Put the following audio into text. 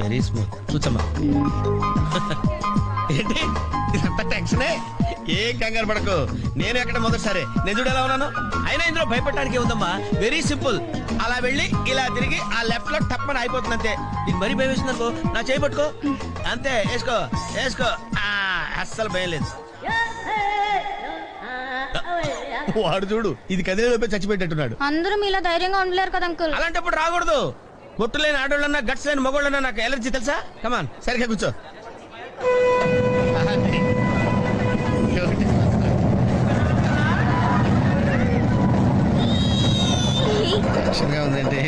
Very smooth కూర్చోమ్మా. ఏంటి ఇదంతా టెన్షనే? ఏం కంగారు పడకు, నేను ఎక్కడ మొదటిసారి నేను చూడు ఎలా ఉన్నాను. అయినా ఇందులో భయపడటానికి ఉందమ్మా, వెరీ సింపుల్. అలా వెళ్ళి ఇలా తిరిగి ఆ లెఫ్ట్ లో టప్పని అయిపోతుంది అంతే. నీకు మరీ భయం వేసింది అనుకో, నా చేయి పట్టుకో అంతే, వేసుకో వేసుకో. అస్సలు భయం లేదు. వాడు చూడు, ఇది కదిలేలోపే చచ్చిపెట్టేట్టున్నాడు. అందరూ మీలా ధైర్యంగా ఉండలేరు కదా అంకుల్. అలాంటప్పుడు రాకూడదు. బొట్టు లేని ఆడోళ్ళన్నా గట్స్ లేని మగోళ్ళన్నా నాకు ఎలర్జీ తెలుసా. కమాన్ సరిగ్గా కూర్చో. టెన్షన్గా ఉందండి.